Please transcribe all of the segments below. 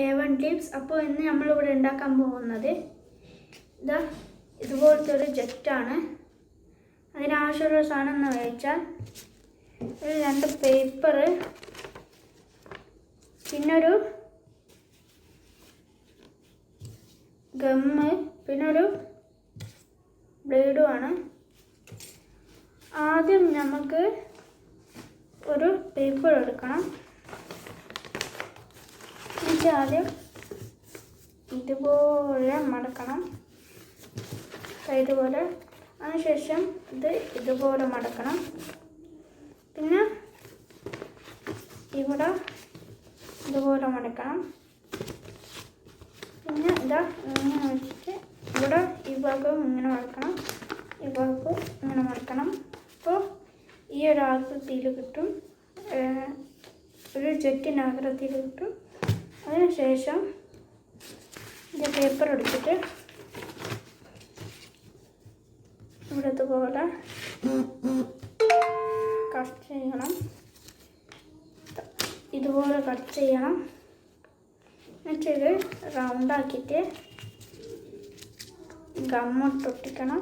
A1 tips. അപ്പോൾ ഇന്ന് നമ്മളിവിടെ ഉണ്ടാക്കാൻ പോകുന്നത് ഇതുപോലത്തെ ഒരു ജെറ്റാണ്. അതിനാവശ്യമുള്ള സാധനം എന്ന് വെച്ചാൽ ഒരു 2 പേപ്പറ്, പിന്നൊരു ഗമ്മ്, പിന്നൊരു ബ്ലേഡുമാണ്. ആദ്യം നമുക്ക് ഒരു പേപ്പർ എടുക്കണം. എന്നിട്ട് ആദ്യം ഇതുപോലെ മടക്കണം, ഇതുപോലെ. അതിനുശേഷം ഇതുപോലെ മടക്കണം. പിന്നെ ഇവിടെ ഇതുപോലെ മടക്കണം. പിന്നെ ഇങ്ങനെ വെച്ചിട്ട് ഇവിടെ ഈ ഭാഗവും ഇങ്ങനെ മടക്കണം, ഈ ഭാഗവും ഇങ്ങനെ മടക്കണം. അപ്പോൾ ഈ ഒരു ആകൃതിയിൽ കിട്ടും, ഒരു ജെറ്റിൻ്റെ ആകൃതിയിൽ കിട്ടും. അതിനുശേഷം ഇത് പേപ്പർ എടുത്തിട്ട് ഇവിടെ ഇതുപോലെ കട്ട് ചെയ്യണം, ഇതുപോലെ കട്ട് ചെയ്യണം. എന്നിട്ട് ഇത് റൗണ്ടാക്കിയിട്ട് ഗമ്മിട്ടൊട്ടിക്കണം.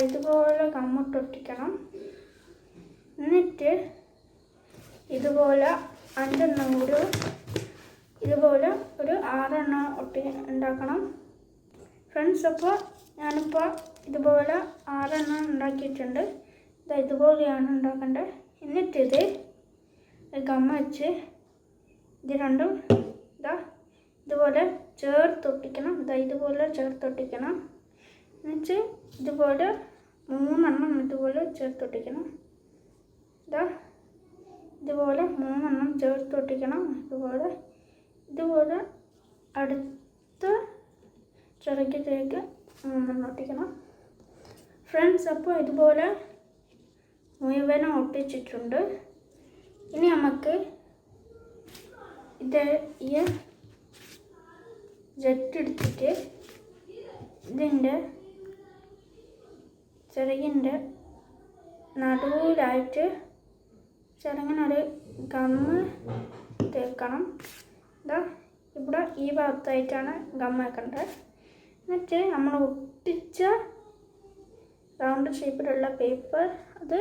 ഇതുപോലെ ഗമ്മിട്ടൊട്ടിക്കണം. എന്നിട്ട് ഇതുപോലെ 5 എണ്ണം കൂടി ഇതുപോലെ ഒരു 6 എണ്ണം ഉണ്ടാക്കണം ഫ്രണ്ട്സ്. അപ്പോൾ ഞാനിപ്പോൾ ഇതുപോലെ 6 എണ്ണം ഉണ്ടാക്കിയിട്ടുണ്ട്. ഇതുപോലെയാണ് ഉണ്ടാക്കേണ്ടത്. എന്നിട്ടിത് ഗമ്മ വെച്ച് ഇത് രണ്ടും ഇതുപോലെ ചേർത്തൊട്ടിക്കണം. ഇതുപോലെ ചേർത്തൊട്ടിക്കണം. എന്നിട്ട് ഇതുപോലെ 3 എണ്ണം ഇതുപോലെ ചേർത്തൊട്ടിക്കണം. ഇതുപോലെ 3 എണ്ണം ചേർത്തൊട്ടിക്കണം. ഇതുപോലെ അടുത്ത ചിറകിലേക്ക് 3 എണ്ണം ഒട്ടിക്കണം ഫ്രണ്ട്സ്. അപ്പോൾ ഇതുപോലെ മുഴുവനും ഒട്ടിച്ചിട്ടുണ്ട്. ഇനി നമുക്ക് ഈ ജെറ്റ് എടുത്തിട്ട് ഇതിൻ്റെ ചിറകിൻ്റെ നടുവിലായിട്ട് ചിറകിനൊരു ഗമ്മ് തേക്കണം. ഇവിടെ ഈ ഭാഗത്തായിട്ടാണ് ഗമ്മ് വെക്കേണ്ടത്. എന്നിട്ട് നമ്മൾ ഒട്ടിച്ച റൗണ്ട് ഷേപ്പിലുള്ള പേപ്പർ അത്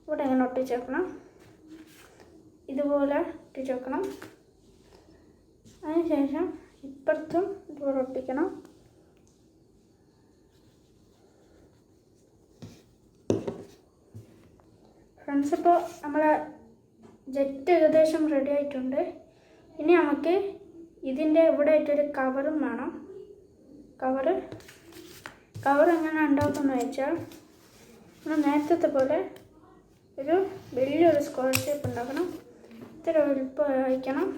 ഇവിടെ ഇങ്ങനെ ഒട്ടിച്ച് വെക്കണം, ഇതുപോലെ ഒട്ടിച്ച് വെക്കണം. അതിനുശേഷം ഇപ്പുറത്തും ഇതുപോലെ ഒട്ടിക്കണം. ഫ്രണ്ട്സ്, ഇപ്പോൾ നമ്മളെ ജെറ്റ് ഏകദേശം റെഡി ആയിട്ടുണ്ട്. ഇനി നമുക്ക് ഇതിൻ്റെ ഇവിടെ ആയിട്ടൊരു കവറും വേണം. കവർ എങ്ങനെ ഉണ്ടാക്കുമെന്ന് വെച്ചാൽ നമ്മൾ നേരത്തെ പോലെ ഒരു വലിയൊരു സ്ക്വയർ ഷേപ്പ് ഉണ്ടാക്കണം. ഇത്ര വലുപ്പം വയ്ക്കണം.